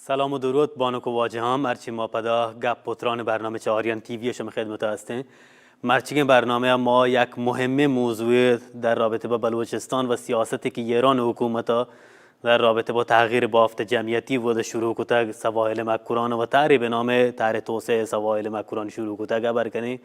سلام و درود بانک و واجه هم مرچی ما پدا گپ پتران برنامه چهاریان تیوی شما خدمت هستیم. مرچی برنامه ما یک مهم موضوع در رابطه با بلوچستان و سیاستی که ایران حکومت در رابطه با تغییر بافت جمعیتی و شروع کتگ سواحل مکران و تاری به نام تار توسعه سواحل مکران شروع کتگ برکنی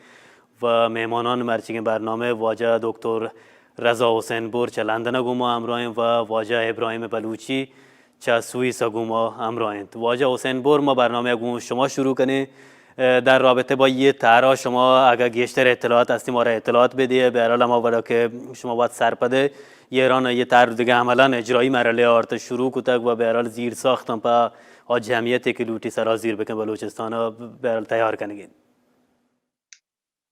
و مهمانان مرچی برنامه واجه دکتر رضا حسین بور چه لندن گوما امراین و واجه ابراهیم بلوچی چه سوئیس گوما امراین. واجه حسین بور ما برنامه گوم شما شروع کنی در رابطه با یه طرح شما اگر گشتر اطلاعات هستیم ما را اطلاعات بدیه به حال ما ولی که شما باید سرپده ایران یه طرح دیگه عملا اجرایی مرحله آرت شروع کتگ و به حال زیر ساختم پا جمعیتی که لوتی سرا زیر بکن بلوچستان به حال تیار کنگین.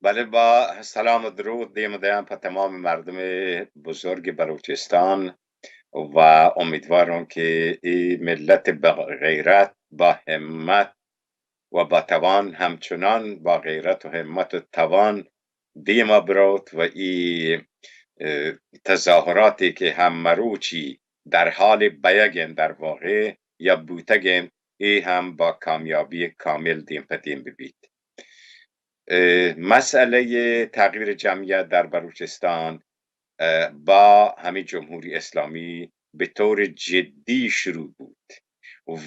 بله با سلام و درود دیم په تمام مردم بزرگ بلوچستان و امیدوارم که این ملت با غیرت با همت و با توان همچنان با غیرت و همت و توان دیم برود و این تظاهراتی که هم مروچی در حال بیگن در واقع یا بوتگن ای هم با کامیابی کامل دیم پدیم ببید. مسئله تغییر جمعیت در بلوچستان با همین جمهوری اسلامی به طور جدی شروع بود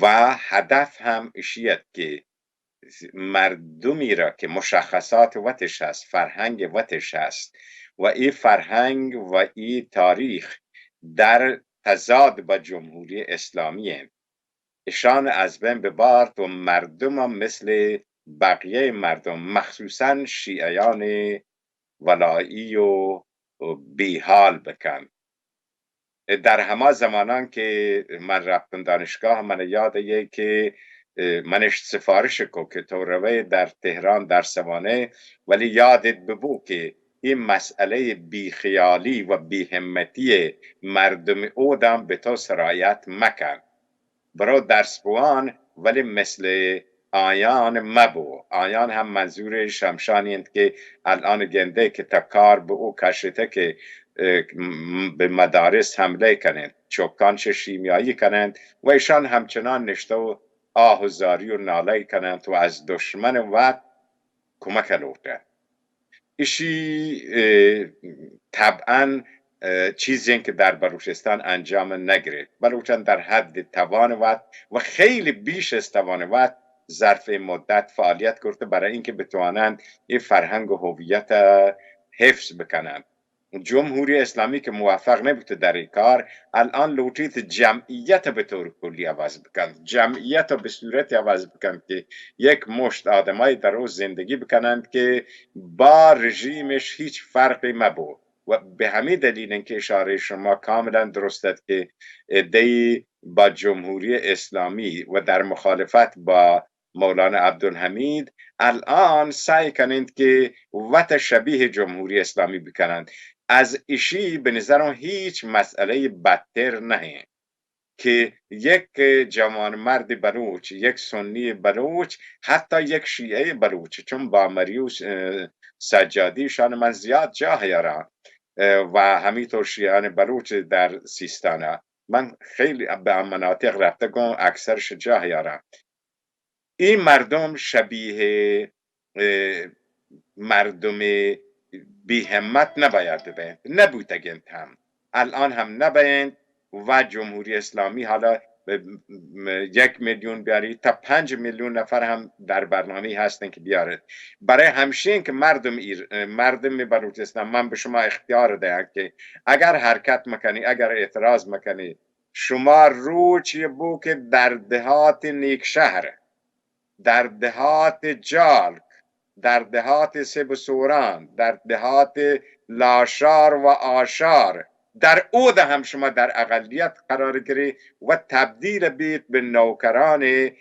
و هدف هم اشیت که مردمی را که مشخصات وطش هست، فرهنگ وطش هست و این فرهنگ و این تاریخ در تضاد با جمهوری اسلامی هم اشان از بین ببارد و مردم هم مثل بقیه مردم مخصوصا شیعیان ولایی و بیحال بکن. در همه زمانان که من رفتم دانشگاه من یاده که منش سفارش کو که تو روی در تهران در سوانه ولی یادت ببو که این مسئله بیخیالی و بیهمتی مردم اودم به تو سرایت مکن برو درس بوان ولی مثل آیان مبو. آیان هم منظور شمشانیند که الان گنده که تکار به او کشته که به مدارس حمله کنند چوکانش شیمیایی کنند و ایشان همچنان نشته و آه و زاری و ناله کنند و از دشمن وقت کمک لوته. ایشی طبعا چیزی که در بلوچستان انجام نگرفت. بلوچستان در حد توان و خیلی بیش از توان وقت ظرف مدت فعالیت کرده برای اینکه بتوانند این فرهنگ و هویت حفظ بکنند. جمهوری اسلامی که موفق نبوده در این کار الان لوتید جمعیت به طور کلی عوض بکن، جمعیت رو به صورت عوض بکن که یک مشت آدمای در روز زندگی بکنند که با رژیمش هیچ فرقی مبود و به همین دلیل که اشاره شما کاملا درست است که دی با جمهوری اسلامی و در مخالفت با مولانا عبدالحمید الان سعی کنند که وقت شبیه جمهوری اسلامی بکنند. از ایشی به نظرم هیچ مسئله بدتر نه که یک جوان مرد بلوچ، یک سنی بلوچ، حتی یک شیعه بلوچ، چون با مریوس سجادی شان من زیاد جا هیارم و همینطور شیعان بلوچ در سیستانه من خیلی به مناطق رفته گم اکثرش جا هیارم. این مردم شبیه مردم بی همت نباید ببین، نبودگند هم الان هم نبایند و جمهوری اسلامی حالا 1 میلیون بیاری تا 5 میلیون نفر هم در برنامه هستن که بیارد. برای همشین که مردم بلوچستان من به شما اختیار دهم که اگر حرکت مکنی اگر اعتراض مکنی شما روچی بو که در دهات نیکشهر، در دهات جالک، در دهات سبسوران، در دهات لاشار و آشار در اود هم شما در اقلیت قرار گیری و تبدیل بید به نوکران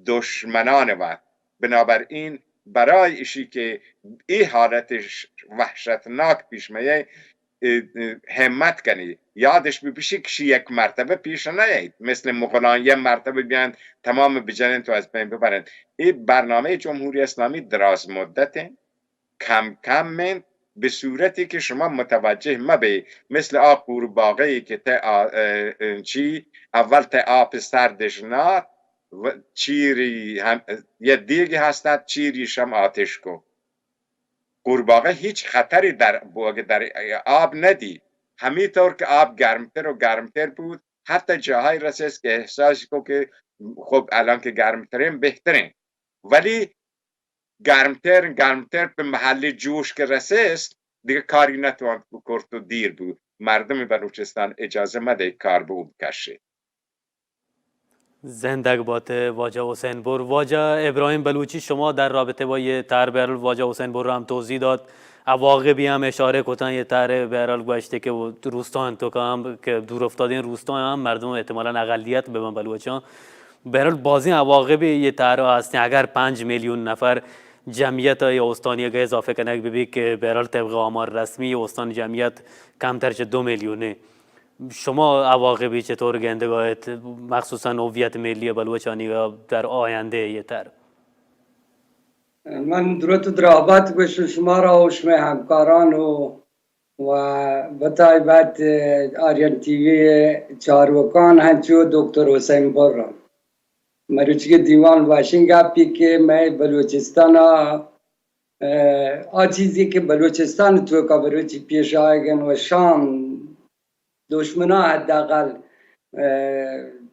دشمنان و بنابراین برای ایشی که این حالت وحشتناک پیش میه همت کنی یادش بپیشی که یک مرتبه پیش نیایید مثل مغولان یک مرتبه بیان تمام بجنن تو از بین ببرند. این برنامه جمهوری اسلامی دراز مدته کم کم من به صورتی که شما متوجه مبی مثل آب قورباغه‌ای که اول تا آب سردش ناد چیری هم یه دیگی هستند چیریش هم آتش کو. قورباغه هیچ خطری در آب ندید، همینطور که آب گرمتر و گرمتر بود حتی جاهای رسید که احساس کو که خب الان که گرمترین بهترین، ولی گرمتر به محل جوش که رسید دیگه کاری نتواند کرد و دیر بود. مردم بلوچستان اجازه مده کار به او بکشه. زندگ باد واجه حسین بر. واجه ابراهیم بلوچی، شما در رابطه با یه طرح برال واجه حسین بر هم توضیح داد، عواقبی هم اشاره کردن. یه طرح برال گوشته که روستا انتو هم که دور افتادین روستا هم مردم احتمالاً اقلیت به من بلوچان برال بازی عواقبی یه طرح هستین. اگر 5 میلیون نفر جمعیت یا استانی که اضافه کنه ببین که برال طبق آمار رسمی استان جمعیت کمتر چه 2 میلیونه، شما عواقبی چطور گندگاهت مخصوصا هویت ملی بلوچانی در آینده یه تر؟ من درود و درابط گوش شما را و شما همکاران و بطایبت آریان تیوی چاروکان هنچو دکتر حسین بر را مروچی دیوان باشین گپی که من بلوچستان چیزی که بلوچستان تو که بروچی پیش آگن و شام دشمنا حداقل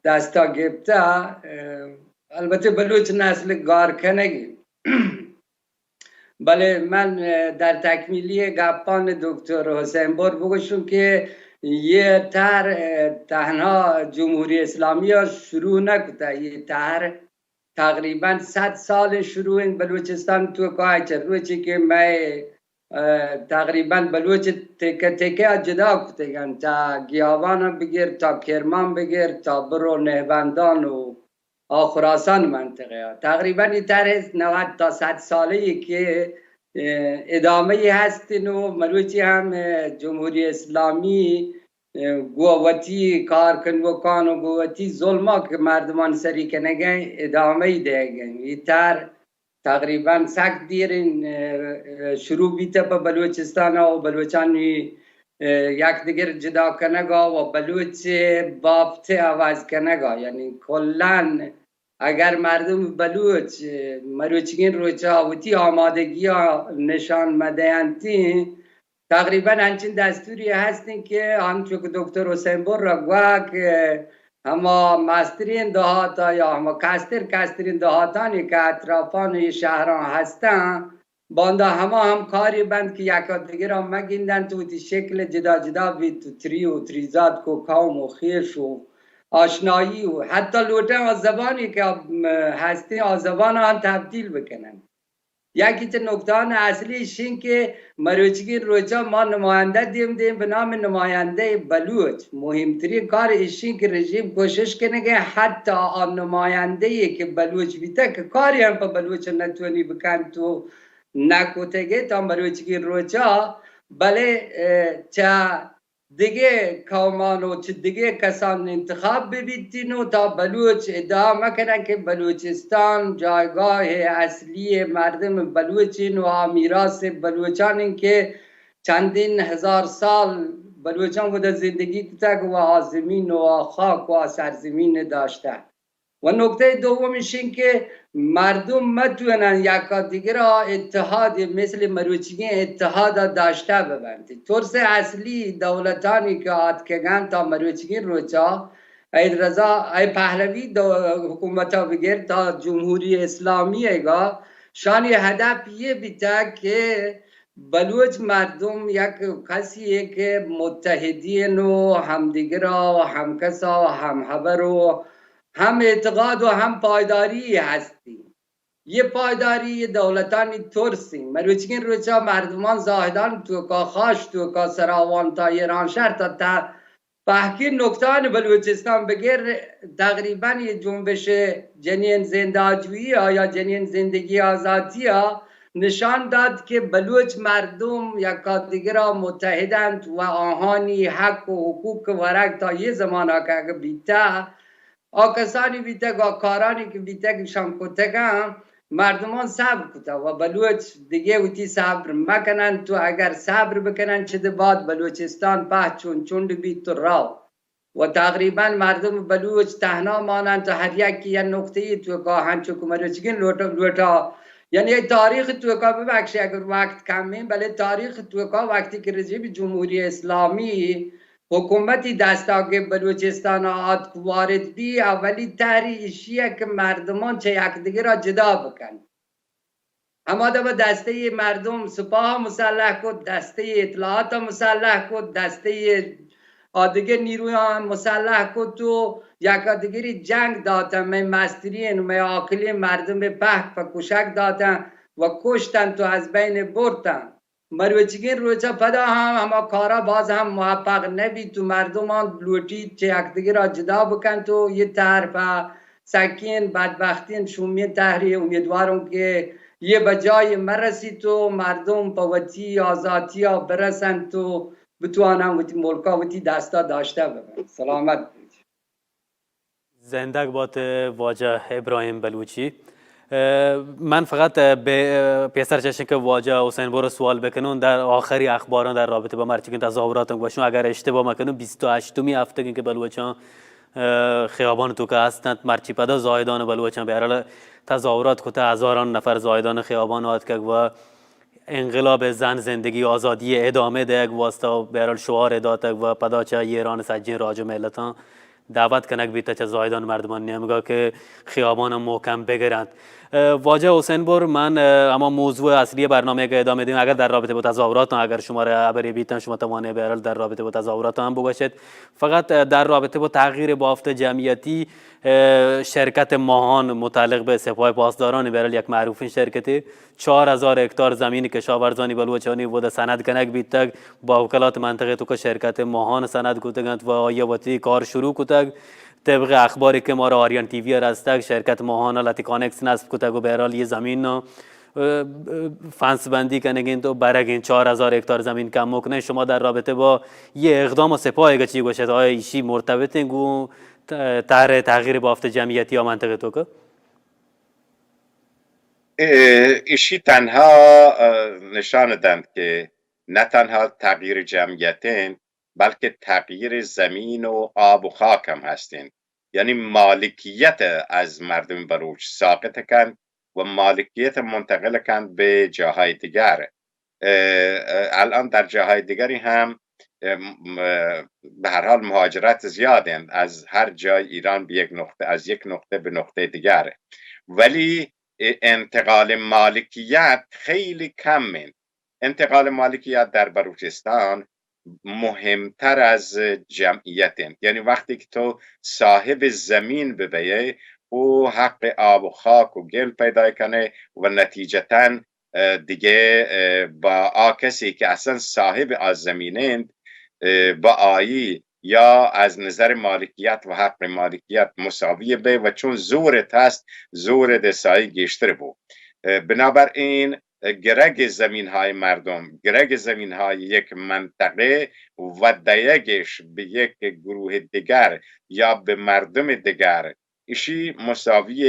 دستا گفته، البته بلوچ نسل گارکنگی بله من در تکمیلی گپان دکتر حسین بر بگوشم که یه تر تنها جمهوری اسلامی ها شروع نکده، یه تر تقریبا 100 سال شروع این بلوچستان تو که روچی که من تقریبا بلوچ تکه جدا کتگن تا گیاوان بگیر تا کرمان بگیر تا برو نهبندان و خراسان منطقه ها. تقریبا این طرح 90 تا 100 ساله که ادامه هستین و مروچی هم جمهوری اسلامی گووتی کار کن و کان و گووتی ظلما که مردمان سری کنگن ادامه دیگن. این طرح تقریبا سخت دیرین شروع بیته به بلوچستان و بلوچانی یک دیگر جدا کنگا و بلوچ بافت آواز کنگا، یعنی کلن اگر مردم بلوچ مروچگین روچاوتی آمادگی ها نشان مدهنتی تقریبا همچین دستوری هستین که همچون که دکتر حسین بر را گوه که اما مسترین دهاتا یا اما کسترین دهاتانی که اطرافان شهران هستن بانده هم کاری بند که یکا دیگر هم مگیندن تو تی شکل جدا جدا بید تو تری و تریزاد کو قوم و خیش و آشنایی و حتی لوٹه و زبانی که هستی آزبان هم تبدیل بکنن. یکی تا نکتان اصلیش این که مروچگی روچا ما نماینده دیم به نام نماینده بلوچ. مهمترین کار ایشین که رژیم کوشش کنه که حتی آن نماینده که بلوچ بیته که کاری هم پا بلوچ نتونی بکن تو نکوتگه تا مروچگی روچا بله چه دیگه قومان و چه دیگه کسان انتخاب ببیدین و تا بلوچ ادعا کنن که بلوچستان جایگاه اصلی مردم بلوچین و میراث بلوچان که چندین هزار سال بلوچان بوده زندگی کتک و آزمین و خاک و سرزمین داشته. و نکته دومش این که مردم متونن یکا دیگر را اتحاد مثل مروچگی اتحاد داشته ببندید. طرز اصلی دولتانی که آتکگن تا مروچگی روچا اید رضا ای پهلوی حکومتا بگیر تا جمهوری اسلامی ایگا شانی هدف یه بیتا که بلوچ مردم یک کسیه که متحدین و همدیگر و همکسا و همحبر و هم اعتقاد و هم پایداری هستی. یه پایداری دولتانی ترسی مروچگین روچا مردمان زاهدان تو کا خاش تو کا سراوان تا ایران شهر تا پهکی نکتان بلوچستان بگیر تقریبا یه جنبش جنین زنداجویی یا جنین زندگی آزادی ها نشان داد که بلوچ مردم یکا دیگر را متحدند و آهانی حق و حقوق ورک تا یه زمان ها که بیتا کسانی بیتگ و کارانی که بیتگ شان کتگم مردمان صبر کتا و بلوچ دیگه ویتی صبر مکنن. تو اگر صبر بکنن چه بعد بلوچستان په چون بیت تو راو و تقریبا مردم بلوچ تنها مانند تا هر یک یه نقطه توکا هنچو که مروچگین لوٹا یعنی تاریخ توکا ببخشی اگر وقت کمیم بله تاریخ توکا وقتی که رژیم جمهوری اسلامی حکومتی دستاگه بلوچستان آد وارد بی اولی تحری ایشیه که مردمان چه یک دیگه را جدا بکن اما با دسته مردم سپاه مسلح کد دسته اطلاعات مسلح کد دسته دیگه نیرویان مسلح کد تو یک دیگری جنگ دادن می مسترین می آکلی مردم پهک و کشک دادن و کشتن تو از بین بردن مروچگین روچا پدا هم کارا باز هم موفق نبی تو مردمان لوٹی چه یک دیگه را جدا بکن تو یه طرف سکین بدبختین شومی تحریه امیدوارم که یه بجای مرسی تو مردم پوتی آزادی ها برسن تو بتوانم وتی ملکا وتی دستا داشته ببن سلامت زندگ باد واجه ابراهیم بلوچی من فقط به پیسر چشن که واجه حسین برو سوال بکنون در آخری اخباران در رابطه با مرچگین تظاهرات باشون اگر اشتباه مکنون 28می هفته که بلوچان خیابان تو که هستند مرچی پدا زایدان بلوچان به هر حال تظاهرات کته هزاران نفر زایدان خیابان آد که و انقلاب زن زندگی آزادی ادامه ده یک واسطه به هر حال شعار داد و پدا چه ایران سجین راج ملتان دعوت کنک بیتا چه زایدان مردمان نمیگه که خیابان محکم بگیرند واجه حسین بر من اما موضوع اصلی برنامه که ادامه دیم اگر در رابطه با تظاهرات اگر شما را ابری بیتن شما توانه به هر حال در رابطه با تظاهرات هم بگوشید فقط در رابطه با تغییر بافت جمعیتی شرکت ماهان متعلق به سپاه پاسداران به هر حال یک معروفین شرکتی 4000 هکتار زمین کشاورزانی بلوچانی بود سند کنک بیتگ با وکالات منطقه تو که شرکت ماهان سند کوتگند و آیواتی کار شروع کوتگ طبق اخباری که ما را آریان تیوی رستگ شرکت ماهان لاتی کانکس نصب کوتگ و به هر حال یه زمین فنس بندی کنگین تو برگین 4000 هکتار زمین کم مکنه شما در رابطه با یه اقدام سپاه که چی گوشت آیا ایشی مرتبطه گو تغییر بافت جمعیتی یا منطقه تو که ایشی تنها نشان دهند که نه تنها تغییر جمعیتین بلکه تغییر زمین و آب و خاک هم هستین یعنی مالکیت از مردم بلوچ ساقط کن و مالکیت منتقل کن به جاهای دیگر الان در جاهای دیگری هم به هر حال مهاجرت زیادند از هر جای ایران به یک نقطه از یک نقطه به نقطه دیگر ولی انتقال مالکیت خیلی کمه انتقال مالکیت در بلوچستان مهمتر از جمعیت یعنی وقتی که تو صاحب زمین ببیه او حق آب و خاک و گل پیدا کنه و نتیجتاً دیگه با کسی که اصلا صاحب از زمینند با آیی یا از نظر مالکیت و حق مالکیت مساویه به و چون زورت هست زور دسایی گشتر بود بنابراین گرگ زمین های مردم گرگ زمین های یک منطقه و دیگش به یک گروه دیگر یا به مردم دیگر ایشی مساوی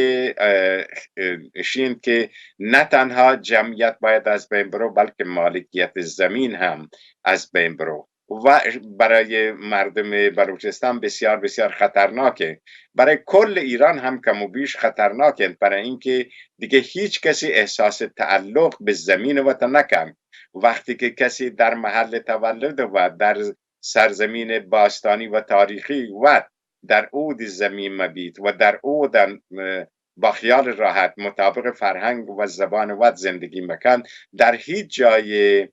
ایشین که نه تنها جمعیت باید از بین برو بلکه مالکیت زمین هم از بین برو و برای مردم بلوچستان بسیار بسیار خطرناکه برای کل ایران هم کم و بیش خطرناکه برای اینکه دیگه هیچ کسی احساس تعلق به زمین وطن نکن وقتی که کسی در محل تولد و در سرزمین باستانی و تاریخی و در عود زمین مبید و در عود با خیال راحت مطابق فرهنگ و زبان وط زندگی مکن در هیچ جای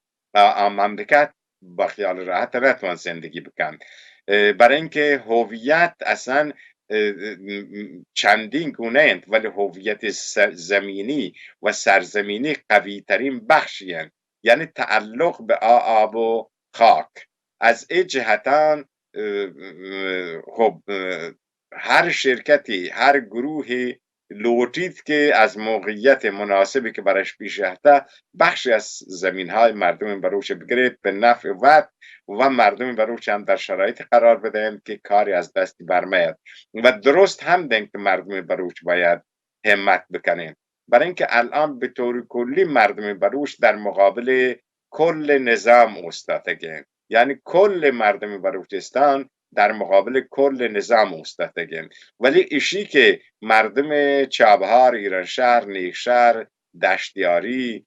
مملکت با خیال راحت نتوان زندگی بکن برای اینکه هویت اصلا چندین گونه اند ولی هویت زمینی و سرزمینی قوی ترین بخشی اند یعنی تعلق به آب و خاک از این جهتان خب هر شرکتی هر گروهی لوٹید که از موقعیت مناسبی که برش پیش رفته بخشی از زمین های مردم بلوچ بگیرید به نفع وطن و مردم بلوچ هم در شرایط قرار بدهند که کاری از دستی برمیاد و درست هم دن که مردم بلوچ باید همت بکنند برای اینکه الان به طور کلی مردم بلوچ در مقابل کل نظام استاتگند یعنی کل مردم بلوچستان در مقابل کل نظام مستطگن. ولی ایشی که مردم چابهار، ایرانشهر، نیکشهر، دشتیاری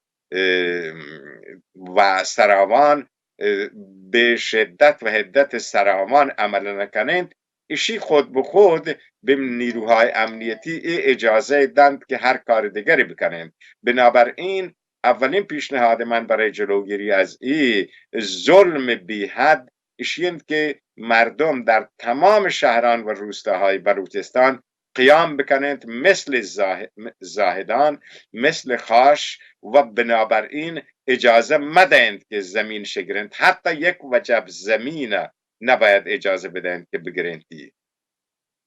و سراوان به شدت و حدت سراوان عمل نکنند، ایشی خود به خود به نیروهای امنیتی اجازه دند که هر کار دیگری بکنند. بنابراین اولین پیشنهاد من برای جلوگیری از این ظلم بی حد ایشیند که مردم در تمام شهران و روستاهای بلوچستان قیام بکنند مثل زاهدان، مثل خاش، و بنابراین اجازه مدهند که زمین شگرند. حتی یک وجب زمین نباید اجازه بدهند که بگیرند.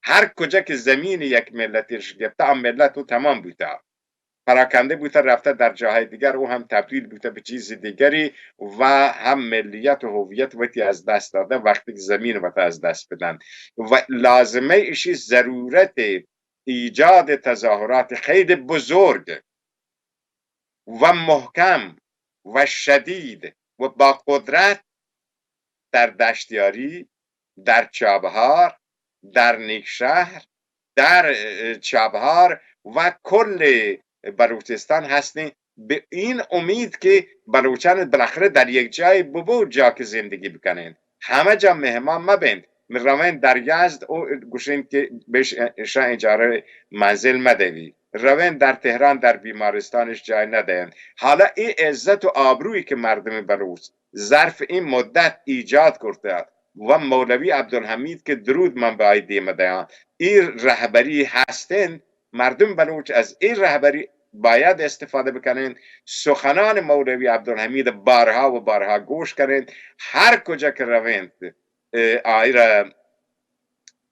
هر کجا که زمین یک ملتی شگفته، هم ملت او تمام بوده، پراکنده بوده، رفته در جاهای دیگر، او هم تبدیل بوده به چیز دیگری و هم ملیت و هویت وقتی از دست داده وقتی زمین وقتی از دست بدن. و لازمه ایشی ضرورت ایجاد تظاهرات خیلی بزرگ و محکم و شدید و با قدرت در دشتیاری، در چابهار، در نیکشهر، در چابهار و کل بلوچستان هستیم، به این امید که بلوچان بالاخره در یک جای ببود جا که زندگی بکنند. همه جا مهمان مبند. روین در یزد او گوشین که بهش اجاره منزل مدوی، روین در تهران در بیمارستانش جای ندهند. حالا این عزت و آبرویی که مردم بلوچ ظرف این مدت ایجاد کرده و مولوی عبدالحمید که درود من به دیمه دیان این رهبری هستند، مردم بلوچ از این رهبری باید استفاده بکنن. سخنان مولوی عبدالحمید بارها و بارها گوش کنند، هر کجا که روند آیره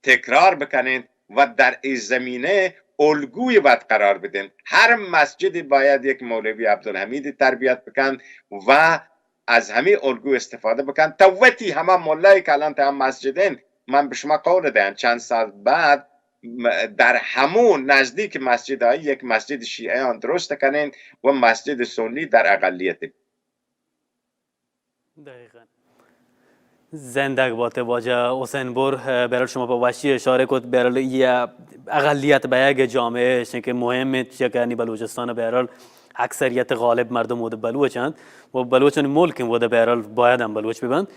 تکرار بکنند و در این زمینه الگوی باید قرار بدن. هر مسجدی باید یک مولوی عبدالحمید تربیت بکن و از همه الگو استفاده بکن تا وقتی همه مولای که الان تا هم مسجدین، من به شما قول دهم چند سال بعد در همون نزدیک مسجدهای یک مسجد شیعیان درست کنین و مسجد سنی در اقلیت. دقیقاً. زندگ باد واجه حسین بور برای شما با وشی اشاره کرد برای یه اقلیت به یک جامعه که مهمه چکنی بلوچستان برای اکثریت غالب مردم و بلوچند و بلوچان ملکیم و برای باید هم بلوچ ببند.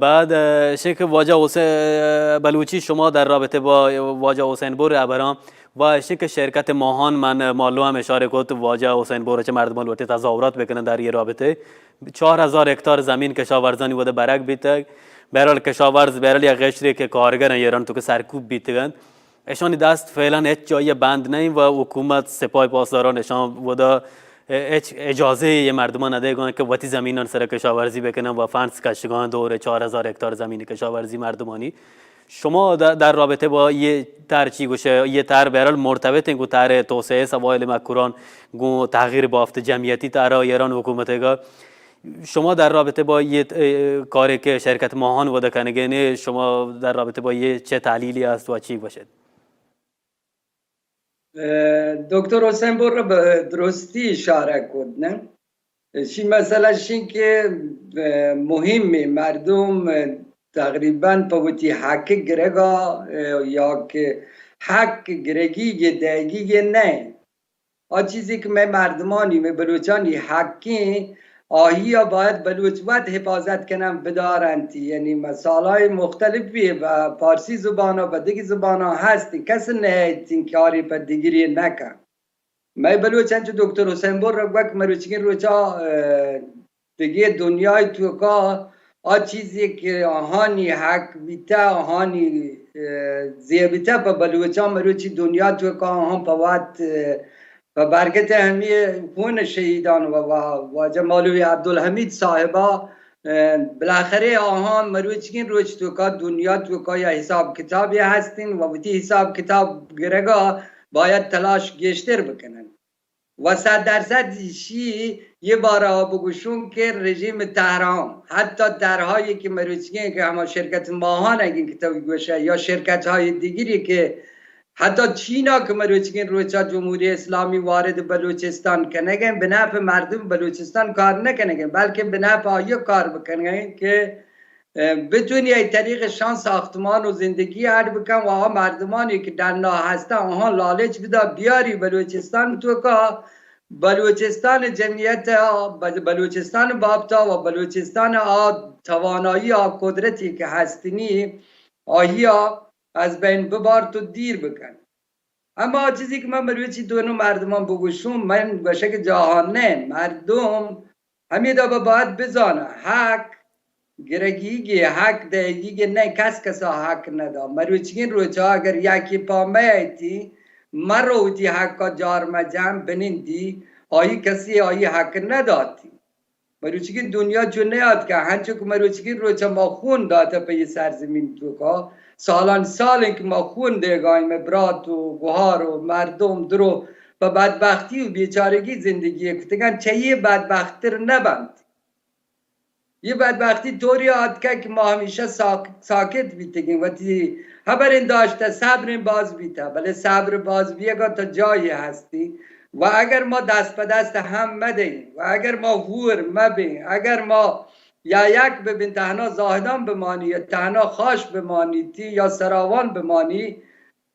بعد شک واجه بلوچی شما در رابطه با واجه حسین بور ابرام و شک شرکت ماهان من مالو هم اشاره کرد واجه حسین بور چه مردم البته تظاهرات بکنن در این رابطه 4000 هکتار زمین کشاورزانی بوده برک بیته برای کشاورز برای قشری که کارگر ایران تو که سرکوب بیتگن اشانی دست فعلا هیچ جایی بند نیم و حکومت سپاه پاسداران اشان بوده هیچ اجازه یه مردمان ندهگان که وقتی زمینان سر کشاورزی بکنن و فنس کشگان دور 4000 هکتار زمین کشاورزی مردمانی. شما در رابطه با یه تر چی گوشه یه تر برای مرتبط این گو تر توسعه سوایل مکوران گو تغییر بافت جمعیتی تر ایران حکومتگا شما در رابطه با یه کاری که شرکت ماهان وده کنگنه شما در رابطه با یه چه تحلیلی است و چی باشد؟ دکتر حسین بور به درستی اشاره کرد نه شی مسئله شین که مهمه مردم تقریبا پوتی حق گرگا یا که حق گرگی دگی نه آ چیزی که مردمانی بلوچانی حقی آهیا باید بلوچوت حفاظت کنم بدارند یعنی مسائل مختلفی و فارسی زبان و دیگه زبان هستی کسی نه این کاری پر دیگری نکن من بلوچن چه دکتر حسین بور رو وقت مروچگین روچا دیگه دنیای تو که آ چیزی که آهانی حق بیتا آهانی زیبیتا با بلوچا مروچی دنیا تو که آهان پوات و برکت همی خون شهیدان و واجه مولوی عبدالحمید صاحبا بالاخره آهان مروچگین روچ تو که دنیا تو که یا حساب کتابی هستین و وقتی حساب کتاب گرگا باید تلاش گشتر بکنن و 100% شی یه بار بگوشون که رژیم تهران حتی درهایی که مروچگین که همه شرکت ماهان اگه کتابی گوشه یا شرکت های دیگری که حتی چینا که مروچگین روچا جمهوری اسلامی وارد بلوچستان کنگن به نفع مردم بلوچستان کار نکنگن بلکه به نفع آیا کار بکنگن که بتونی ای طریق شان ساختمان و زندگی عد بکن و ها مردمانی که در نا هستن آنها لالچ بدا بیاری بلوچستان تو که بلوچستان جمعیت بلوچستان بابتا و بلوچستان توانایی قدرتی که هستنی آیا از بین ببار تو دیر بکن. اما چیزی که من بلوچی دونو مردمان بگوشم من بشک جهانه مردم همیدا باید بزانه حق گرگیگی حق دیگی نه کسا حق ندا مروچین روچا اگر یکی پامه ایتی مروتی حقا جار مجم بنیندی آیی کسی آیی حق نداتی مروچین دنیا جنیاد که هنچو که مروچین روچا ما خون داتا پی سرزمین تو که سالان سال که ما خون دیگایم برات و گوهار و مردم درو و بدبختی و بیچارگی زندگی کتگن چه یه بدبختر نبند یه بدبختی طوری آد که ما همیشه ساکت بیتگیم و تی خبرین داشته صبر باز بیته بله صبر باز بیگا تا جایی هستی و اگر ما دست به دست هم مدهیم و اگر ما هور مبین اگر ما یا یک ببین تنها زاهدان بمانی یا تنها خاش بمانی تی یا سراوان بمانی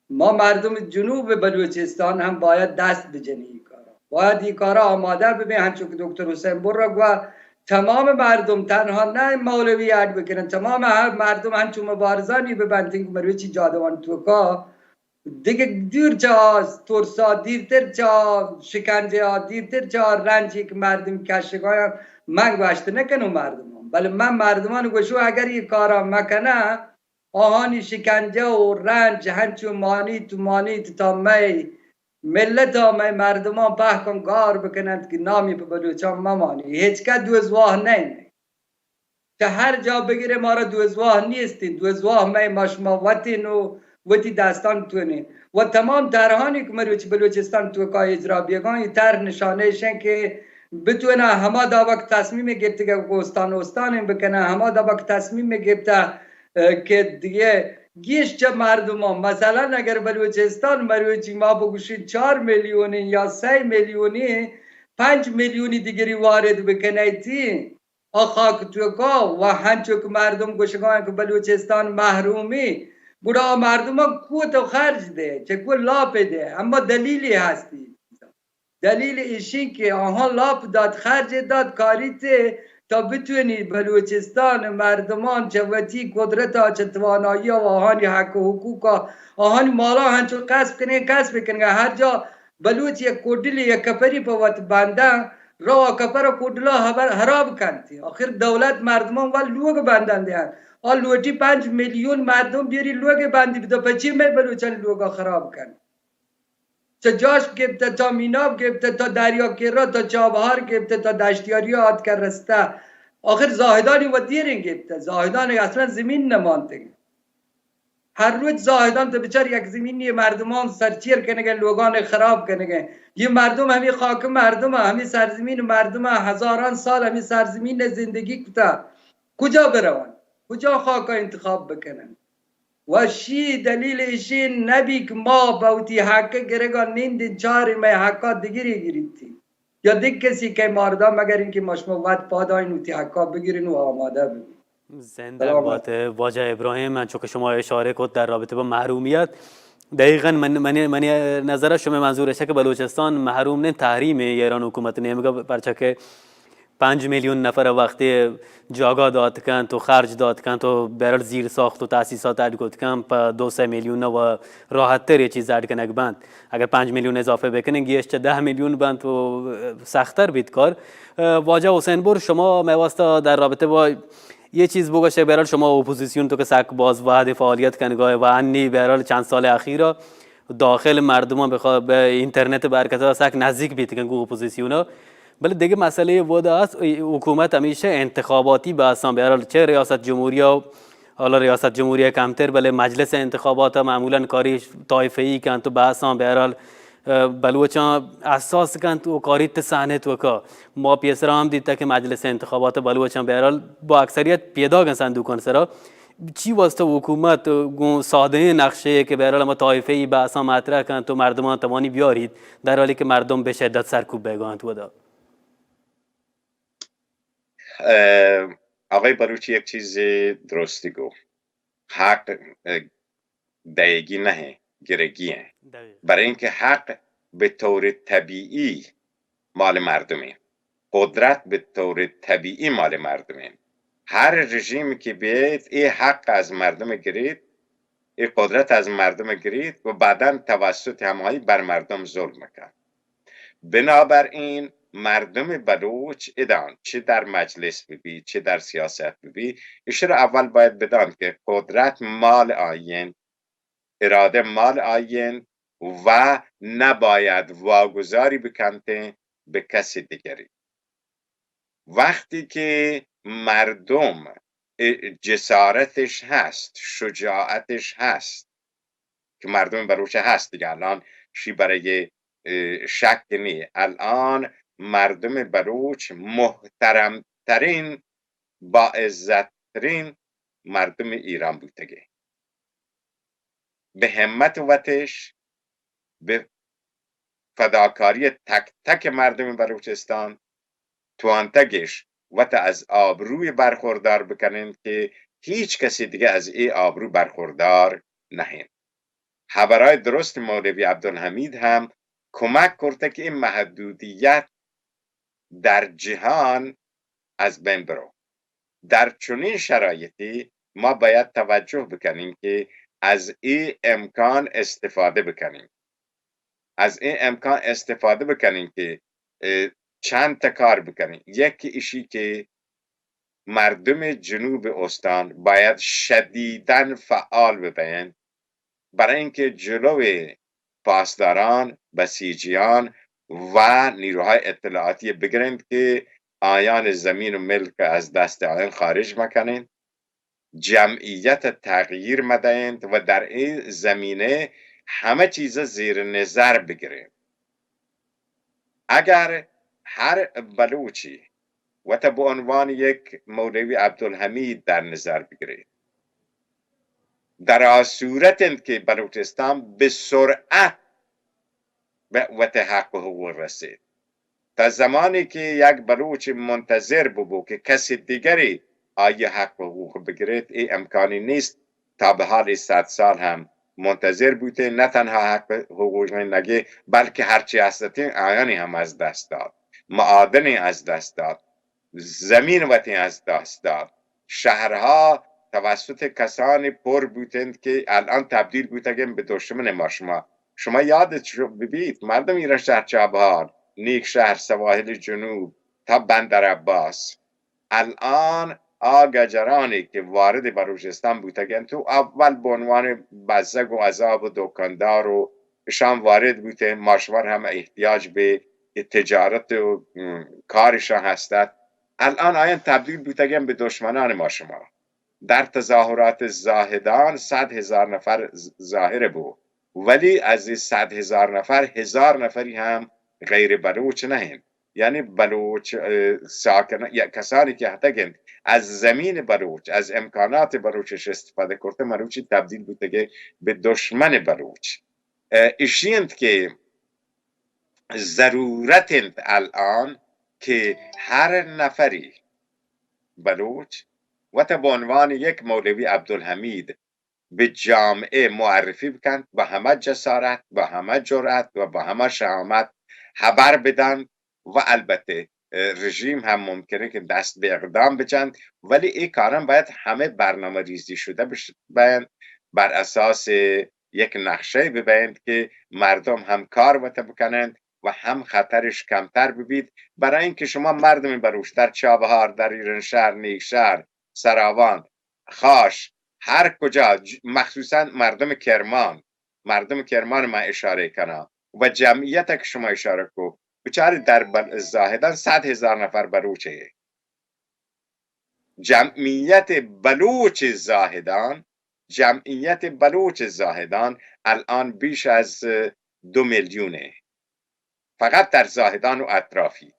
ما مردم جنوب بلوچستان هم باید دست بجنی این کارا باید این کارا آماده ببین همچون که دکتر حسین برگ و تمام مردم تنها نه مولوی یاد بکنن تمام مردم همچون مبارزانی ببندین که مروچی جادوان توکا دیگه دیر چا ترسا دیرتر چا شکنجه ها دیرتر چا رنجی که مردم کشگایم من گوشته نکنم مردمان بله من مردمان گوشو اگر این کارا مکنه آهانی شکنجه و رنج همچون مانی تا می ملت ها می مردمان پهکن گار بکنند که نامی پا بلوچان ممانی هیچ که دوزواه نه که هر جا بگیره ما را دوزواه نیستین دوزواه می ماشما وطین و وطی دستان تونه و تمام ترهانی که مروچ بلوچستان تو که اجرا بیگان این تر نشانه شن که بتونه همه دا وقت تصمیم گرفته که استان بکنه همه دا وقت تصمیم گرفته که دیگه گیش چه مردم ها مثلا اگر بلوچستان مروچی ما بگوشید 4 میلیونی یا 3 میلیونی 5 میلیونی دیگری وارد بکنه تی آخاک توکا و هنچو که مردم گوشگاه که بلوچستان محرومی بودا مردم ها کوت و خرج ده چه کو لاپ ده اما دلیلی هستی دلیل ایشین که آنها لاپ داد خرج داد کاری ته تا بتونی بلوچستان مردمان چوتی قدرت ها چه توانایی و آهانی حق و حقوق آهانی مالا هنچو کسب کنه هر جا بلوچ یک کودلی یک کپری پا وقت بنده را کپر کودلا حراب کنتی آخر دولت مردمان و لوگ بندن دیان لوٹی 5 میلیون مردم بیاری لوگ بندی بدا پچی میں بلوچان لوگا خراب کن چه جاش گفته تا میناب گفته تا دریا کرا تا چابهار گفته تا دشتیاری آد کر رسته آخر زاهدانی و دیرین گفته زاهدان اصلا زمین نمانده هر روز زاهدان تا بچار یک زمینی مردمان سرچیر کنگه لوگان خراب کنگه یہ مردم همی خاک مردم همی سرزمین مردم هزاران سال همی سرزمین زندگی کتا کجا بروان کجا خاکا انتخاب بکنن و شی دلیل ایشی نبی که ما باوتی حقه گرگا نیندین چاری می حقا دیگری گریتی یا دیگ کسی که ماردا مگر اینکه مشموت پاداین اوتی حقا بگیرین و آماده بگیرین زنده باد واجه ابراهیم. من چون که شما اشاره کرد در رابطه با محرومیت دقیقا من نظر شما منظورشه که بلوچستان محروم نه تحریم ایران حکومت نمیگه پرچه که 5 میلیون نفر وقتی جاگا داد کن تو خرج داد کن تو برای زیر ساخت و تاسیسات اد کن پا 2-3 میلیون و راحت تر یه چیز اد کنک بند اگر 5 میلیون اضافه بکنن گیش 10 میلیون بند تو سخت‌تر بیت کار. واجه حسین بور شما میواسطه در رابطه با یه چیز بگوشه برای شما اپوزیسیون تو که سک باز واحد فعالیت کنگاه و انی برای چند سال اخیرا داخل مردمان به اینترنت برکت سک نزدیک بیت کن اپوزیسیونا بله دیگه مسئله بوده است حکومت همیشه انتخاباتی به اساس برای چه ریاست جمهوری و حالا ریاست جمهوری کمتر بله مجلس انتخابات معمولا کاری طایفه‌ای کن تو به اساس برای بلوچان اساس کن تو کاری صحنه تو که ما پیسرا هم دیده که مجلس انتخابات بلوچان برای با اکثریت پیدا کن صندوقان سرا چی واسطه حکومت ساده نقشه که برای ما طایفه‌ای به اساس مطرح کن تو مردمان توانی بیارید در حالی که مردم به شدت سرکوب بگویند بوده. آقای بلوچی یک چیز درستی گفت. حق دایگی نه، گرگیه. برای اینکه حق به طور طبیعی مال مردمه، قدرت به طور طبیعی مال مردمه. هر رژیمی که بیاید این حق از مردم گرید، این قدرت از مردم گرید و بعدا توسط همایی بر مردم ظلم میکن. بنابراین مردم بلوچ ادان چه در مجلس ببی چه در سیاست ببی، ایش را اول باید بدان که قدرت مال آین، اراده مال آین و نباید واگذاری بکنه به کسی دیگری. وقتی که مردم جسارتش هست، شجاعتش هست، که مردم بلوچ هست دیگه، الان شی برای شک نی، الان مردم بلوچ محترمترین با عزتترین مردم ایران بودگه. به همت وتش، به فداکاری تک تک مردم بلوچستان توانتگش وقت از آبروی برخوردار بکنین که هیچ کسی دیگه از این آبرو برخوردار نهین. خبرهای درست مولوی عبدالحمید هم کمک کرده که این محدودیت در جهان از بین برو. در چنین شرایطی ما باید توجه بکنیم که از این امکان استفاده بکنیم. از این امکان استفاده بکنیم که چند تا کار بکنیم. یکی ایشی که مردم جنوب استان باید شدیداً فعال ببین برای اینکه جلوی پاسداران، بسیجیان و نیروهای اطلاعاتی بگیرند که آیان زمین و ملک از دست آیان خارج مکنند، جمعیت تغییر مدهند و در این زمینه همه چیز زیر نظر بگیرند. اگر هر بلوچی و تا به عنوان یک مولوی عبدالحمید در نظر بگیرید، در صورت که بلوچستان به سرعت به حق و حقوق رسید. تا زمانی که یک بلوچ منتظر ببو که کسی دیگری آیه حق و حقوق بگیرید، این امکانی نیست. تا به حال 100 سال هم منتظر بوده، نه تنها حق حقوق نگه بلکه هرچی هستیم آیانی هم از دست داد، معادنی از دست داد، زمین وطنی از دست داد، شهرها توسط کسانی پر بودند که الان تبدیل بودند به دشمن ما. شما یادت ببینید مردم ایران شهر چابهار، نیک شهر، سواحل جنوب تا بندر عباس، الان آگجرانی که وارد بلوچستان بودند تو اول به عنوان بزرگ و عذاب و دکاندار و شام وارد بودند، ماشوار هم احتیاج به تجارت و کارشان هستند. الان آیان تبدیل بودند به دشمنان ما. شما در تظاهرات زاهدان 100,000 نفر ظاهر بود، ولی از 100,000 نفر 1000 نفری هم غیر بلوچ نهند. یعنی بلوچ ساکن یا کسانی که حتی از زمین بلوچ، از امکانات بلوچش استفاده کرده، بلوچی تبدیل بوده به دشمن بلوچ. اشیند که ضرورت الان که هر نفری بلوچ و تا به عنوان یک مولوی عبدالحمید به جامعه معرفی بکن، با همه جسارت، با همه جرأت و با همه شهامت خبر بدن. و البته رژیم هم ممکنه که دست به اقدام بچند، ولی این کارم باید همه برنامه ریزی شده بین، بر اساس یک نقشه ببینید که مردم هم کار بکنند و هم خطرش کمتر ببید. برای اینکه شما مردم بلوچ در چابهار، در ایرانشهر، نیکشهر، سراوان، خاش، هر کجا، مخصوصا مردم کرمان ما اشاره کنم و جمعیت که شما اشاره کو بچاره در زاهدان 100,000 نفر بلوچه. جمعیت بلوچ زاهدان الان بیش از 2 میلیونه فقط در زاهدان و اطرافی.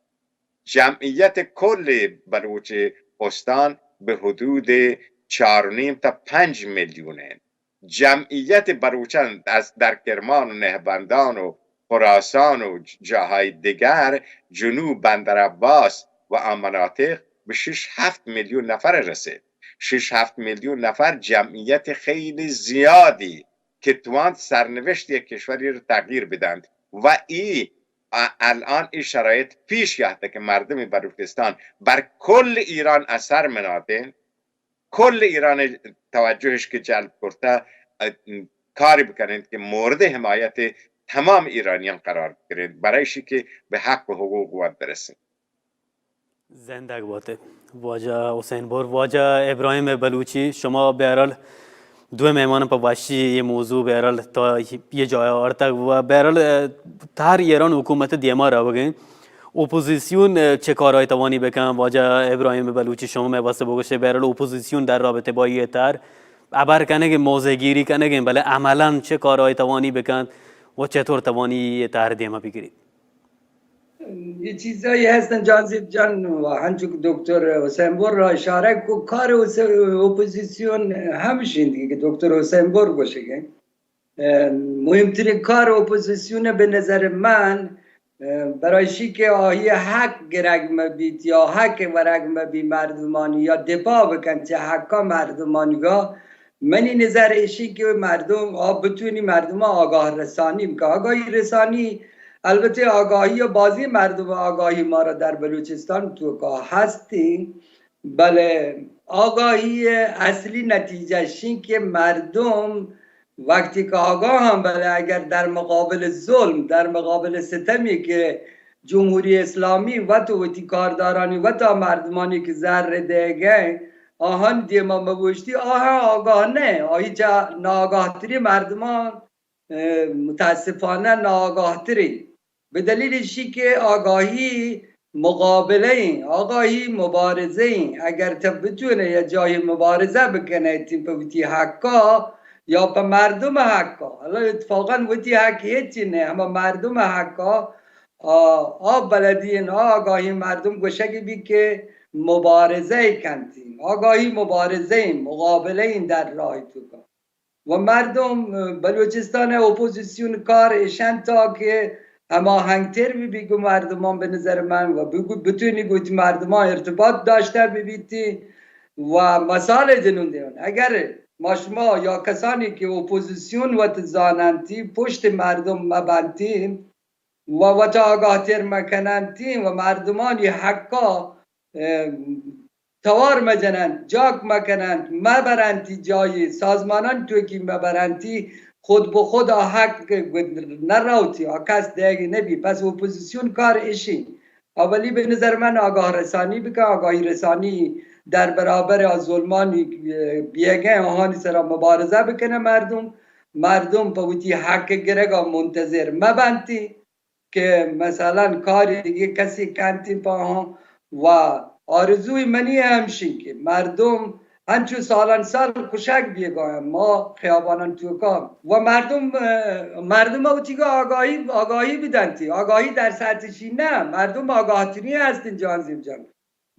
جمعیت کل بلوچ استان به حدود 4.5 تا 5 میلیونه. جمعیت بلوچان در کرمان و نهبندان و خراسان و جاهای دیگر، جنوب بندر عباس و آن مناطق به 6-7 میلیون نفر رسید. 6-7 میلیون نفر جمعیت خیلی زیادی که توان سرنوشت یک کشوری رو تغییر بدند و الان این شرایط پیش گرفته که مردم بلوچستان بر کل ایران اثر مناده، کل ایران توجهش که جلب کرده کاری بکنند که مورد حمایت تمام ایرانیان قرار بگیرند برایشی که به حق و حقوق وقت برسند. زنده باته واجه حسین بور. واجه ابراهیم بلوچی، شما به هر حال دو مهمان په واشی یه موضوع به هر حال تا یه جای آرتک و به هر حال هر ایران حکومت دیما را بگین اپوزیسیون چه کارهای توانی بکن. واجه ابراهیم بلوچی شما میواسطه بگوشه به هر حال اپوزیسیون در رابطه با یه تر ابر کنه که موضع گیری کنه که بله عملا چه کارهای توانی بکن و چطور توانی یه تر دیما بگیرید. یه چیزایی هستن جانزیب جان و هنچو که دکتر حسین بور را اشاره کو کار اپوزیسیون همشین دیگه که دکتر حسین بور باشه که مهمترین کار اپوزیسیون به نظر من برایشی که آهی حق گرگ مبید یا حق ورگ مبی مردمانی یا دفاع بکن چه حقا مردمانی ها منی نظر ایشی که مردم بتونی مردم آگاه رسانی که آگاهی رسانی البته آگاهی و بازی مردم آگاهی ما را در بلوچستان تو که هستی، بله آگاهی اصلی نتیجهش این که مردم وقتی که آگاه هم بله اگر در مقابل ظلم در مقابل ستمی که جمهوری اسلامی و تو کاردارانی و تا مردمانی که ذره دیگه آهان دیما مبوشتی آگاه نه آهی جا ناآگاه تری مردمان متاسفانه ناآگاه تری به دلیلشی که آگاهی مقابله این آگاهی مبارزه این اگر بتونه یه جای مبارزه بکنه تیپوتی حقا یا به مردم حقا حالا اتفاقا وتی حق هیچی نه اما مردم حقا بلدین آگاهی مردم گوشگی بی که مبارزه کنتیم آگاهی مبارزه این مقابله این در راه تو و مردم بلوچستان اپوزیسیون کار ایشان تا که اما هنگتر بگو مردمان به نظر من و بتونی گویی مردمان ارتباط داشته ببیتی و مسائل جنون دیون اگر شما یا کسانی که اپوزیسیون و تزاننتی پشت مردم مبنتین و تا آگاه تر مکننتین و مردمانی حقا توار مجنند جاک مکنند مبرنتی جایی سازمانان توی که مبرنتی خود به خود حق نراوتی کس دیگه نبی پس اپوزیسیون کار ایشی اولی به نظر من آگاه رسانی بکن آگاهی رسانی در برابر از ظلمانی بیگه آهانی سرا مبارزه بکنه مردم پوتی حق گرگا منتظر مبنتی که مثلا کاری دیگه کسی کنتی پاها و آرزوی منی همشین که مردم هنچو سالان سال کشک بیگایم ما خیابانان توکام و مردم اوتی که آگاهی بدنتی آگاهی در سطحشی نه مردم آگاهتری هستین جانزیب جان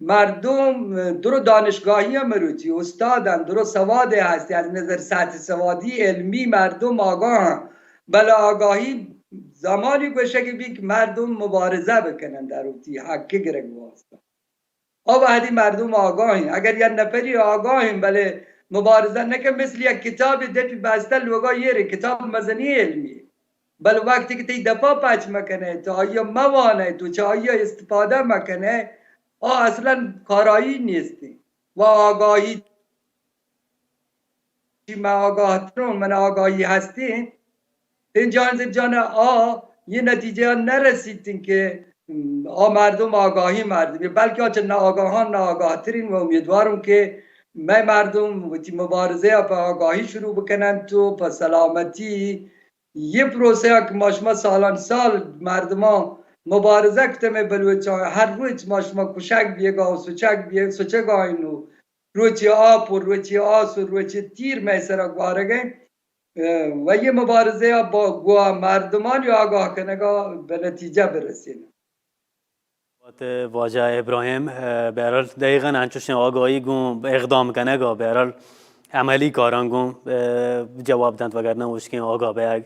مردم درو دانشگاهی هم مروتی استادن درو سواد هستی از نظر سطح سوادی علمی مردم آگاه بله آگاهی زمانی گوشه که بی که مردم مبارزه بکنن در اوتی حقی گرگ واسطه وحدی مردم آگاهیم اگر یه نفری آگاهیم بله مبارزه نکه مثل یک کتاب دفی بسته لوگا یه کتاب مزنی علمی بله وقتی که تی دفاع پچ مکنه تو آیا موانه تو چه آیا استفاده مکنه اصلا کارایی نیستی و آگاهی من آگاه ترون من آگاهی هستین این جانزیب جان یه نتیجه نرسیدین که مردم آگاهی مردم بلکه چه ناآگاهان ناآگاه ترین و امیدوارم که مردم مبارزه با آگاهی شروع بکنن تو با سلامتی یه پروسه که ما شما سالان سال مردم مبارزه کتم بلوچان هر روز ما شما کشک بیگا و سوچک آینو روچی آب و روچی آس و روچی تیر میسر گوارگه و یه مبارزه با مردمان یا آگاه کنگا به نتیجه برسیم واجه ابراهیم به هر حال دقیقاً انچوش آگاهی گم اقدام کنه گا به هر حال عملی کاران گم جواب داد وگرنه مشکل آگاه به یک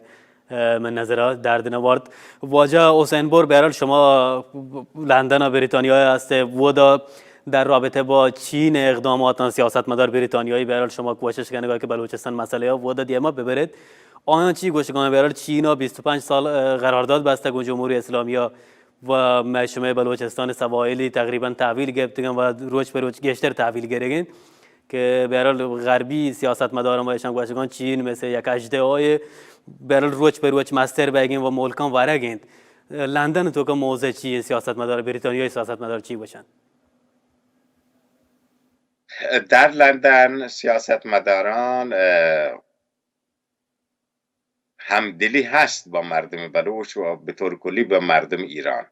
من نظر درد نوارد. واجه حسین بور به هر حال شما لندن و بریتانیا هسته و دا در رابطه با چین اقدامات سیاستمدار بریتانیایی به هر حال شما کوشش کنگاه که بلوچستان مسئله ها ودا دیما ببرید آیا چی گوشگان به هر حال چین 25 سال قرارداد بسته با جمهوری اسلامی و مشمه بلوچستان سواحلی تقریبا تحویل گرفتن و روز به روز گشتر تحویل گرفتن که به هر حال غربی سیاستمداران و ایشان گوشگان چین مثل یک اژدهای به هر حال روز به روز مستر بگین و ملکان وارگند لندن تو که موضع چی سیاستمدار بریتانیایی سیاستمدار چی باشن؟ در لندن سیاستمداران همدلی هست با مردم بلوچ و به طور کلی با مردم ایران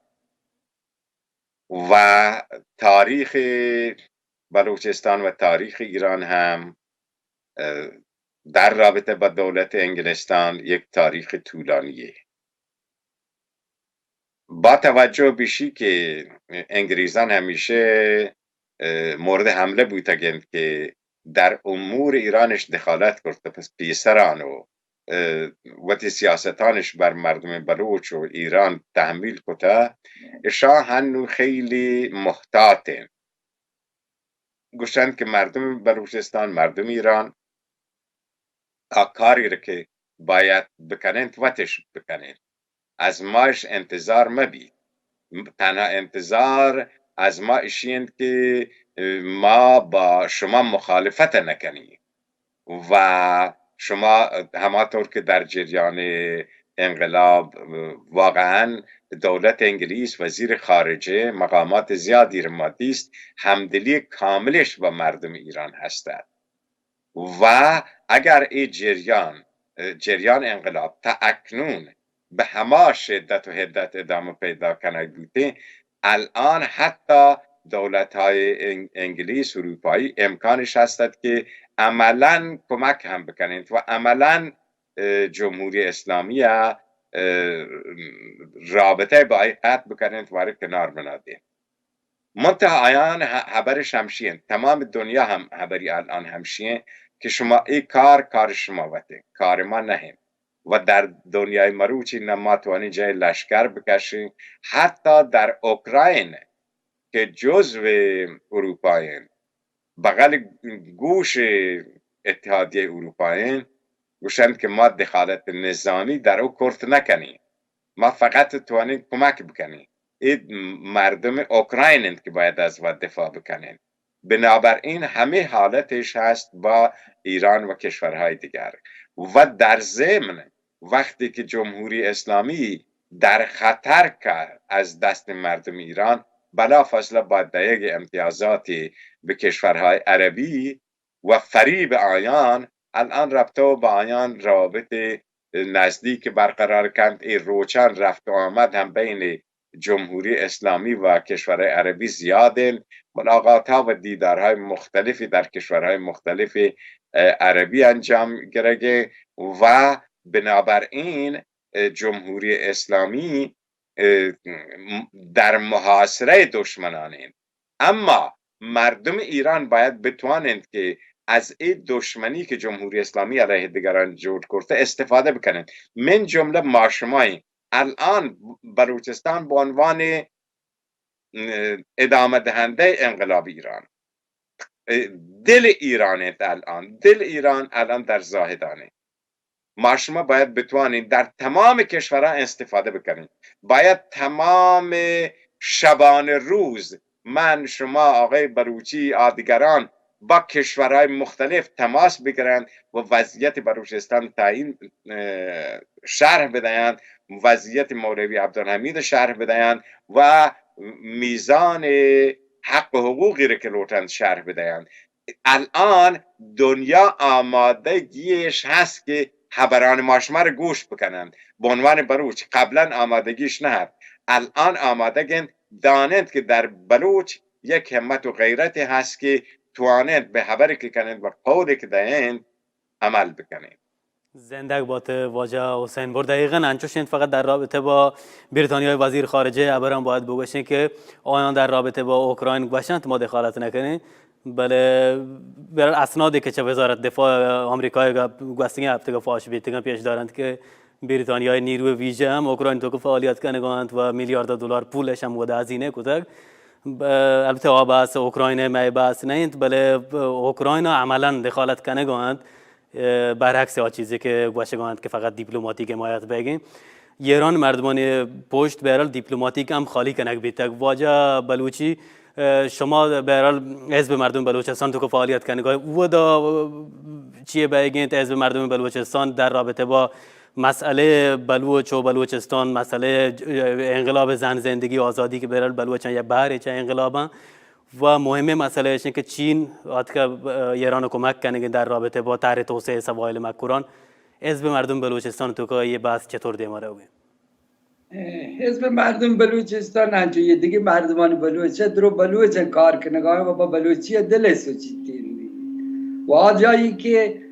و تاریخ بلوچستان و تاریخ ایران هم در رابطه با دولت انگلستان یک تاریخ طولانیه. با توجه بشی که انگلیزان همیشه مورد حمله بودند که در امور ایرانش دخالت کرده پس پیسران و سیاستانش بر مردم بلوچ و ایران تحمیل کتا شاه هنو خیلی محتاطه گوشند که مردم بلوچستان مردم ایران کاری رو که باید بکنند وقتش بکنند از ماش انتظار مبید تنها انتظار از ما اشیند که ما با شما مخالفت نکنیم و شما همانطور که در جریان انقلاب واقعا دولت انگلیس وزیر خارجه مقامات زیادی را مادی است همدلی کاملش با مردم ایران هستند و اگر این جریان انقلاب تا اکنون به همه شدت و حدت ادامه پیدا کنه بوده الان حتی دولت های انگلیس و اروپایی امکانش هستد که عملا کمک هم بکنند و عملا جمهوری اسلامی رابطه با ای قطع بکنند و کنار بناده منتها آیان حبرش همشین تمام دنیا هم حبری الان همشین که شما ای کار شما وقته کار ما نهیم و در دنیای مروچی نماتوانی جای لشکر بکشیم حتی در اوکراین که جزو اروپایین بغل گوش اتحادیه اروپایین گوشند که ما دخالت نظامی در او کرد نکنیم ما فقط توانیم کمک بکنیم این مردم اوکراین که باید از و دفاع بکنیم بنابراین همه حالتش هست با ایران و کشورهای دیگر و در ضمن وقتی که جمهوری اسلامی در خطر کرد از دست مردم ایران بلافاصله باید یک امتیازاتی به کشورهای عربی و فریب آیان الان رابطه با آیان رابطه نزدیک برقرار کرد این روچان رفت و آمد هم بین جمهوری اسلامی و کشورهای عربی زیاده ملاقات ها و دیدارهای مختلفی در کشورهای مختلف عربی انجام گرگه و بنابراین جمهوری اسلامی در محاصره دشمنانند اما مردم ایران باید بتوانند که از این دشمنی که جمهوری اسلامی علیه دیگران جور کرده استفاده بکنند من جمله ما شمایی الان بلوچستان به عنوان ادامه دهنده انقلاب ایران دل ایران الان در زاهدانه ما شما باید بتوانید در تمام کشورها استفاده بکنید باید تمام شبانه روز من شما آقای بلوچی دیگران با کشورهای مختلف تماس بگیرند و وضعیت بلوچستان تعیین شرح بدهند وضعیت مولوی عبدالحمید شرح بدهند و میزان حق و حقوقی را که لوتند شرح بدهند الان دنیا آمادگیش هست که خبران ما شما رو گوش بکنند به عنوان بلوچ قبلا آمادگیش نه الان آمادگند دانند که در بلوچ یک همت و غیرت هست که توانند به خبری که کنند و قولی که دهند عمل بکنند زنده باد واجه حسین بر دقیقاً انچوشین فقط در رابطه با بریتانیای وزیر خارجه ابرام باید بگوشین که آیان در رابطه با اوکراین گوشند ما دخالت نکنیم بله بر اسنادی که چه وزارت دفاع آمریکای گوستگی هفته فاش بیتگان پیش دارند که بریتانیای نیروی ویژه هم اوکراین تو که فعالیت کنند و میلیارد دلار پولش هم بوده هزینه کتک البته بحث اوکراین می بحث نیست، بله اوکراین عملا دخالت کنه گوند برعکس چیزی که گوشه گوند که فقط دیپلماتیک حمایت بگیم. ایران مردمان پشت برال دیپلماتیک هم خالی کنک بیتک واجه بلوچی شما برال حزب مردم بلوچستان تو که فعالیت کنگاه و دا چیه بگید حزب مردم بلوچستان در رابطه با مسئله بلوچ و بلوچستان، مسئله انقلاب زن زندگی آزادی که برال بلوچان یا بهره چه انقلابا و مهمه مسئله اینه که چین وقتی که ایران کمک کنه در رابطه با طرح توسعه سواحل مکوران، حزب مردم بلوچستان تو که یه بحث چطور دیماره ہوئے؟ حزب مردم بلوچستان هنچه دیگه مردمان بلوچ درو بلوچ کار کنگاه و با بلوچی دل سوچیتین و جایی که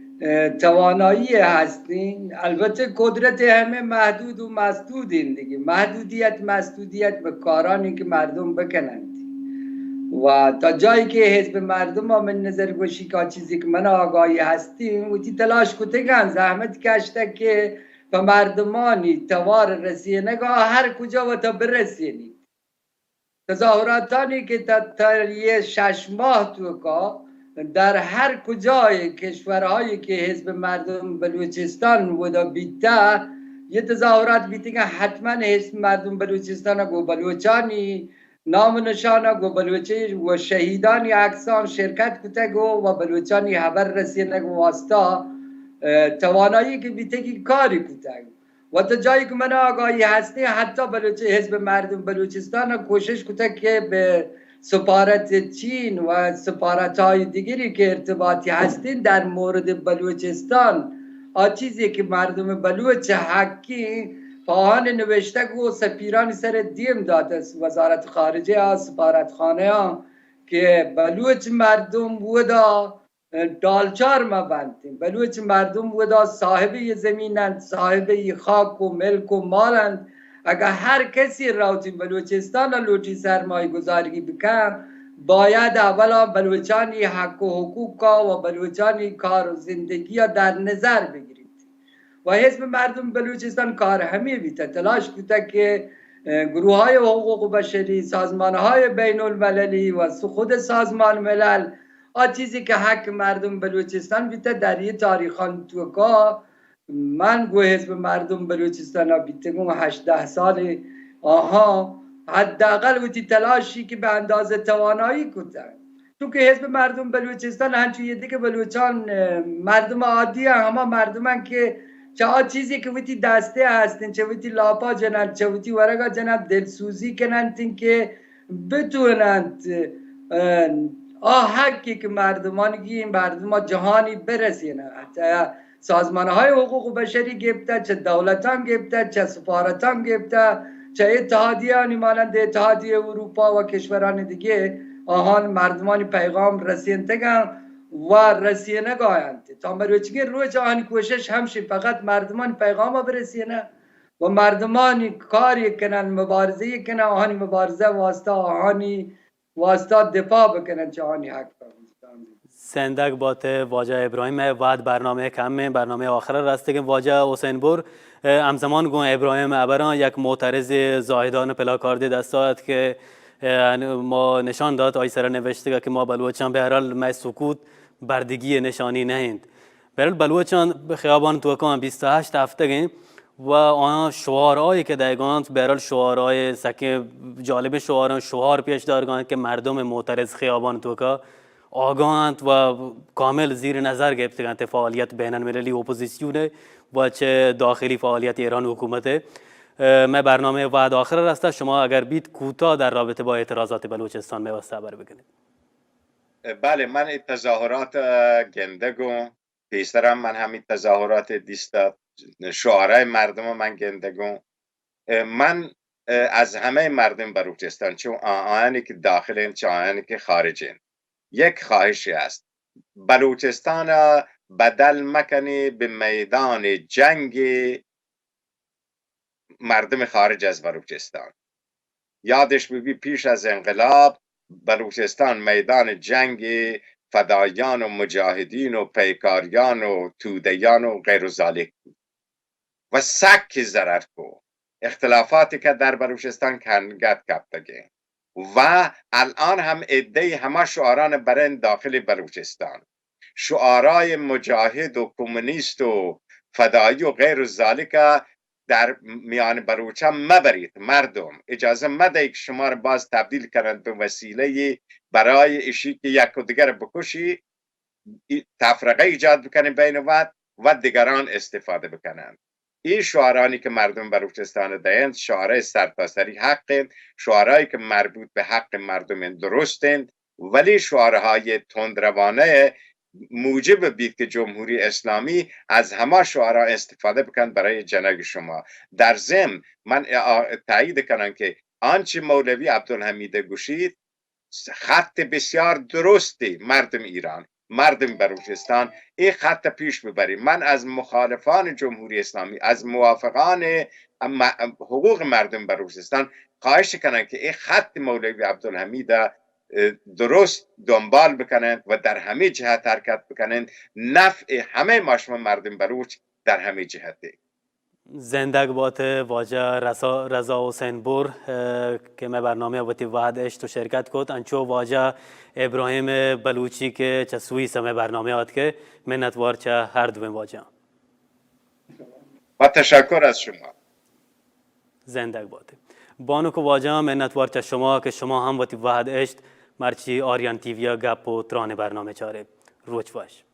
توانایی هستین، البته قدرت همه محدود و مسدودین دیگه، محدودیت به کارانی که مردم بکنند و تا جایی که حزب مردم ها من نظر گوشی که چیزی که من آگاهی هستیم و تی تلاش کتگن زحمت کشته که به مردمانی توار رسینگاه هر کجا و تا برسینی تظاهراتانی که تا یه 6 ماه تو که در هر کجای کشورهایی که حزب مردم بلوچستان بوده بیته یه تظاهرات بیتینگه حتما حزب مردم بلوچستان گو بلوچانی نام نشانه گو بلوچی و شهیدانی اکسان شرکت کتگو و بلوچانی حبر رسینگو واسطا توانایی که بیتگی کاری کتگو و تا جایی که من آگاهی هستی حتی بلوچی حزب مردم بلوچستان کوشش کتگ که به سفارت چین و سفارت های دیگری که ارتباطی هستین در مورد بلوچستان چیزی که مردم بلوچ حقی پاهان نوشته و سفیران سر دیم داده وزارت خارجه ها سفارت خانه ها که بلوچ مردم بودا دالچار ما بندیم، بلوچ مردم بودا صاحب زمینند، صاحب خاک و ملک و مالند. اگر هر کسی راوتی بلوچستان لوٹی سرمایه گذاری بکن باید اولا بلوچانی حق و حقوق و بلوچانی کار و زندگی در نظر بگیرید و حزب مردم بلوچستان کار همه بیته تلاش بیته که گروه های حقوق بشری، سازمان های بین المللی و خود سازمان ملل چیزی که حق مردم بلوچستان بیته در یه تاریخان تو که من گوه حزب مردم بلوچستان بیته گم 18 سال حداقل وقتی تلاشی که به اندازه توانایی کتن چون که حزب مردم بلوچستان هنچون دیگه بلوچان مردم عادی همه مردمان که چه چیزی که وقتی دسته هستن چه وقتی لاپا جنند چه وقتی ورگا جنند دلسوزی کنند که بتونند حقی که مردمانگی مردم جهانی برسینه سازمان های حقوق بشری گفته چه دولتان گفته چه سفارتان گفته چه اتحادیانی مانند اتحادیه اروپا و کشوران دیگه مردمان پیغام رسینتگن و رسینه گاهند تا مروچگی روی آهانی کوشش همشه فقط مردمان پیغام برسینه و مردمانی کاری کنن مبارزه کنن آهانی مبارزه واسطه دفاع بکنن چه آهانی حق سندگ بات واجه ابراهیم وعد برنامه کم برنامه آخر راسته که واجه حسین بور همزمان گون ابراهیم ابران یک معترض زاهدان پلاکارد دستات که ما نشان داد آی سر نوشته که ما بلوچان به هر حال ما سکوت بردگی نشانی نهند برال بلوچان خیابان توکان 28 هفته گیم و آن شعارهایی که دایگانت برال شعارهای سکه جالب شعار پیش دارگان که مردم معترض خیابان توکا آگاهند و کامل زیر نظر گرفتند فعالیت بین المللی اپوزیسیون و چه داخلی فعالیت ایران حکومته. من برنامه وعد آخر راسته شما اگر بید کوتاه در رابطه با اعتراضات بلوچستان میوسته خبر بگنید. بله من تظاهرات گندگو پیسترم من همین تظاهرات دیستا شعارهای مردم من گندگو من از همه مردم بلوچستان چون آنی که داخلین چه آنی که خارجین یک خواهشی است بلوچستان بدل مکنی به میدان جنگ مردم خارج از بلوچستان. یادش ببی پیش از انقلاب بلوچستان میدان جنگ فدایان و مجاهدین و پیکاریان و تودیان و غیر ذالک بود و سک ضرر کو اختلافاتی که در بلوچستان کنگت کبتگه و الان هم عده همه شعاران برند داخل بلوچستان، شعارای مجاهد و کمونیست و فدایی و غیر ذالک در میان بلوچا مبرید. مردم اجازه مده که شما رو باز تبدیل کنند به وسیله برای اشی که یک و دیگر بکشی، تفرقه ایجاد بکنید بین و دیگران استفاده بکنند. این شعارانی که مردم بلوچستان دهند شعارهای سرتاسری حق، شعارهایی که مربوط به حق مردم درستند، ولی شعارهای تندروانه موجب بید که جمهوری اسلامی از همه شعارها استفاده بکند برای جنگ شما. در ضمن من تایید کنم که آنچه مولوی عبدالحمید گوشید خط بسیار درستی. مردم ایران، مردم بلوچستان این خط پیش ببریم. من از مخالفان جمهوری اسلامی، از موافقان حقوق مردم بلوچستان خواهش کنن که این خط مولوی عبدالحمید درست دنبال بکنند و در همه جهت حرکت بکنند. نفع همه ماشما مردم بلوچ در همه جهته. زندگ بات واجه رضا حسین بور که میں برنامه وقتی وحد اشت و شرکت کد انچو واجه ابراهیم بلوچی که چه سوی سمه برنامه آد که منتوار چه هر دویم واجه با تشکر از شما. زندگ باته بانو که واجه منتوار چه شما که شما هم وقتی وحد اشت مرچی آریان تیویا گپ و تران برنامه چاره روچ باش.